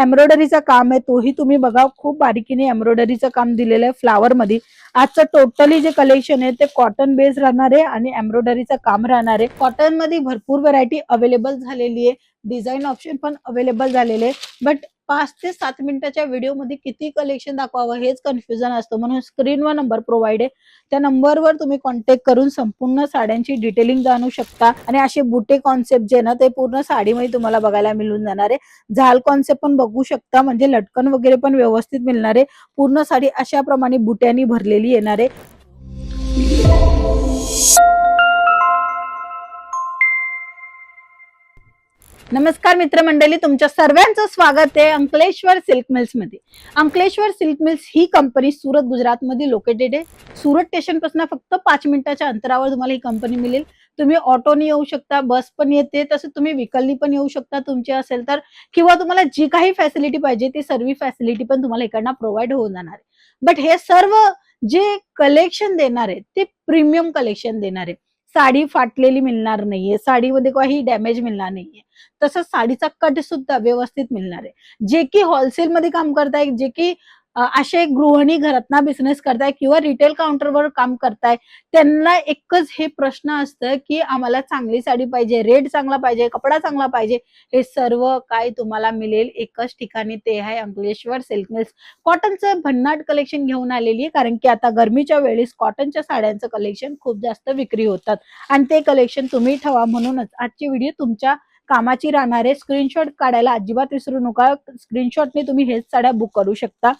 एम्ब्रॉयडरीचं काम आहे तोही तुम्ही बघा, खूप बारीकीने एम्ब्रॉयडरीचं काम दिलेलं आहे फ्लावर मध्ये। आजचं टोटली जे कलेक्शन आहे ते कॉटन बेस राहणार आहे आणि एम्ब्रॉयडरीचं काम राहणार आहे। कॉटन मध्ये भरपूर व्हरायटी अवेलेबल झालेली आहे, डिझाईन ऑप्शन पण अवेलेबल झालेले आहे। बट 5 ते 7 मिनिटाच्या व्हिडिओ मध्ये किती कलेक्शन दाखवावं हेच कन्फ्युजन असतं, म्हणून स्क्रीनवर नंबर प्रोव्हाइड आहे, त्या नंबरवर तुम्ही कॉन्टॅक्ट करून संपूर्ण साड्यांची डिटेलिंग जाणू शकता। आणि असे बुटे कॉन्सेप्ट जे ना ते पूर्ण साडीमध्ये तुम्हाला बघायला मिळून जाणार आहे। झाल कॉन्सेप्ट पण बघू शकता, म्हणजे लटकन वगैरे पण व्यवस्थित मिळणार आहे। पूर्ण साडी अशा प्रमाणे बुट्यांनी भरलेली येणार आहे। नमस्कार मित्रमंडळी, तुमच्या सर्वांचं स्वागत आहे अंकलेश्वर सिल्क मिल्स मध्ये। अंकलेश्वर सिल्क मिल्स ही कंपनी सुरत गुजरात मध्ये लोकेटेड आहे। सुरत स्टेशन पासून फक्त 5 मिनिटाच्या अंतरावर तुम्हाला ही कंपनी मिळेल। तुम्ही ऑटोनी येऊ शकता, बस पण येते, तसं तुम्ही व्हेकलनी पण येऊ शकता तुमचे असेल तर, किंवा तुम्हाला जी काही फॅसिलिटी पाहिजे ती सर्व फॅसिलिटी पण तुम्हाला इकडनं प्रोव्हाइड होऊन जाणार आहे। बट हे सर्व जे कलेक्शन देणार आहे ते प्रीमियम कलेक्शन देणार आहे। साडी फाटलेली मिळणार नाहीये, साडीमध्ये काही डॅमेज मिळणार नाहीये, तसंच साडीचा कट सुद्धा व्यवस्थित मिळणार आहे। जे की होलसेल मध्ये काम करताय, जे की असे गृहिणी घरातना बिझनेस करताय किंवा रिटेल काउंटरवर काम करताय, त्यांना एकच हे प्रश्न असतं की आम्हाला चांगली साडी पाहिजे, रेट चांगला पाहिजे, कपडा चांगला पाहिजे। हे सर्व काय तुम्हाला मिळेल एकच ठिकाणी, ते आहे अंकलेश्वर सिल्क मिल्स। कॉटनचं भन्नाट कलेक्शन घेऊन आलेली आहे, कारण की आता गरमीच्या वेळेस कॉटनच्या साड्यांचं कलेक्शन खूप जास्त विक्री होतात आणि ते कलेक्शन तुम्ही ठेवा, म्हणूनच आजची व्हिडिओ तुमच्या कामाची राहणार आहे। स्क्रीनशॉट काढायला अजिबात विसरू नका, स्क्रीनशॉटने तुम्ही हेच साड्या बुक करू शकता।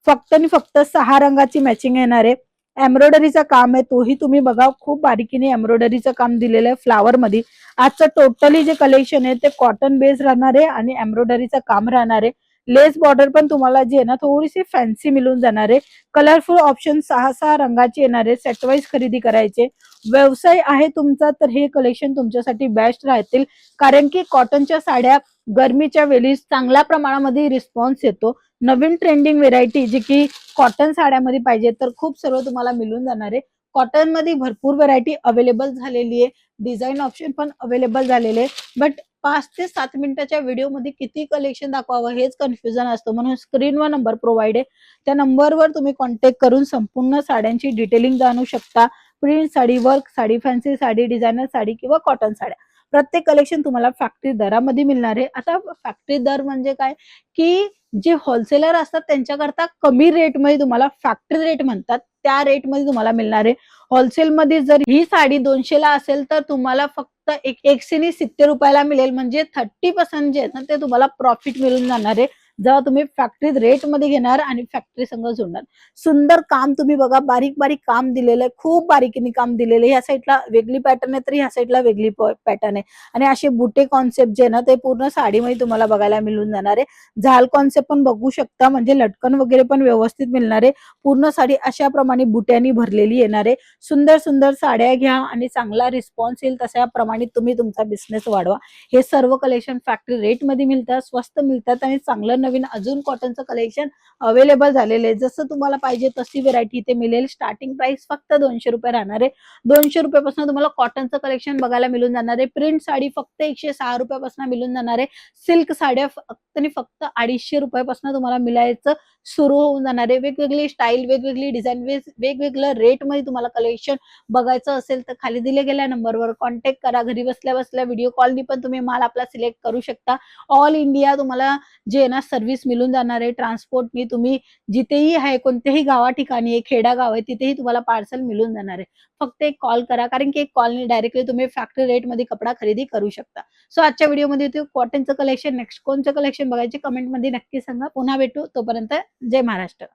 फक्त आणि फक्त 6 रंगाची मॅचिंग येणार आहे। एम्ब्रॉयडरीचं काम आहे तोही तुम्ही बघा, खूप बारीकीने एम्ब्रॉयडरीचं काम दिलेलं आहे फ्लावर मध्ये। आजचं टोटली जे कलेक्शन आहे ते कॉटन बेस राहणार आहे आणि एम्ब्रॉयडरीचं काम राहणार आहे। लेस बॉर्डर पण तुम्हाला जी आहे ना थोडीशी फॅन्सी मिळून जाणार आहे। कलरफुल ऑप्शन 6 रंगाचे येणार आहे, सेट वाईज खरेदी करायचे। व्यवसाय आहे तुमचा तर हे कलेक्शन तुमच्यासाठी बेस्ट राहतील, कारण की कॉटनच्या साड्या गरमीच्या वेळी चांगल्या प्रमाणामध्ये रिस्पॉन्स येतो। नवीन ट्रेंडिंग व्हेरायटी जी की कॉटन साड्यामध्ये पाहिजे तर खूप सर्व तुम्हाला मिळून जाणार आहे। कॉटन मध्ये भरपूर व्हरायटी अवेलेबल झालेली आहे, डिझाईन ऑप्शन पण अवेलेबल झालेले आहे। बट 5 ते 7 मिनिटाच्या व्हिडिओ मध्ये किती कलेक्शन दाखवावं हेच कन्फ्युजन असतं, म्हणून स्क्रीनवर नंबर प्रोव्हाइड आहे, त्या नंबरवर तुम्ही कॉन्टॅक्ट करून संपूर्ण साड्यांची डिटेलिंग जाणू शकता। Print sari, work sari, fancy sari, designer sari किंवा कॉटन साड्या, प्रत्येक कलेक्शन तुम्हाला फॅक्टरी दरामध्ये मिळणार आहे। आता फॅक्टरी दर म्हणजे काय, की जे होलसेलर असतात त्यांच्याकरता कमी रेट मध्ये तुम्हाला फॅक्टरी रेट म्हणतात, त्या रेट मध्ये तुम्हाला मिळणार आहे। होलसेल मध्ये जर ही साडी 200 ला असेल तर तुम्हाला फक्त 170 रुपयाला मिळेल, म्हणजे 30% जे आहे ना ते तुम्हाला प्रॉफिट मिळून जाणार आहे, जेव्हा तुम्ही फॅक्टरी रेट मध्ये घेणार आणि फॅक्टरी संग जोडणार। सुंदर काम तुम्ही बघा, बारीक बारीक काम दिलेलं आहे, खूप बारीकीने काम दिलेलं आहे। ह्या साईडला वेगळी पॅटर्न आहे तर ह्या साईडला वेगळी पॅटर्न आहे, आणि असे बुटे कॉन्सेप्ट जे ना ते पूर्ण साडीमध्ये तुम्हाला बघायला मिळून जाणार आहे। झाल कॉन्सेप्ट पण बघू शकता, म्हणजे लटकन वगैरे पण व्यवस्थित मिळणार आहे। पूर्ण साडी अशा प्रमाणे बुट्यांनी भरलेली येणार आहे। सुंदर सुंदर साड्या घ्या आणि चांगला रिस्पॉन्स येईल तशा प्रमाणे तुम्ही तुमचा बिझनेस वाढवा। हे सर्व कलेक्शन फॅक्टरी रेट मध्ये मिळतात, स्वस्त मिळतात आणि चांगलं नवीन अजून कॉटनचं कलेक्शन अवेलेबल झालेलं आहे। जसं तुम्हाला पाहिजे तशी व्हरायटी इथे मिळेल। स्टार्टिंग प्राइस फक्त 200 रुपये राहणार आहे। 200 रुपयापासून तुम्हाला कॉटनचं कलेक्शन बघायला मिळून जाणार आहे। प्रिंट साडी फक्त 106 रुपयापासून मिळून जाणार आहे। सिल्क साड्या फक्त आणि फक्त 250 रुपयापासून तुम्हाला मिळायचं सुरू होऊन जाणार आहे। वेगवेगळी स्टाईल, वेगवेगळी डिझाईन, वेगवेगळं रेट मध्ये तुम्हाला कलेक्शन बघायचं असेल तर खाली दिले गेल्या नंबरवर कॉन्टॅक्ट करा। घरी बसल्या बसल्या व्हिडिओ कॉलनी पण तुम्ही माल आपला सिलेक्ट करू शकता। ऑल इंडिया तुम्हाला जे ना सर्व्हिस मिळून जाणार आहे। ट्रान्सपोर्टनी तुम्ही जिथेही आहे, कोणत्याही गावा ठिकाणी, खेडा गाव आहे तिथेही तुम्हाला पार्सल मिळून जाणार आहे। फक्त एक कॉल करा, कारण की एक कॉलनी डायरेक्टली तुम्ही फॅक्टरी रेट मध्ये कपडा खरेदी करू शकता। सो आजच्या व्हिडिओमध्ये कॉटनचं कलेक्शन, नेक्स्ट कोणचं कलेक्शन बघायचे कमेंट मध्ये नक्की सांगा। पुन्हा भेटू, तोपर्यंत जय महाराष्ट्र।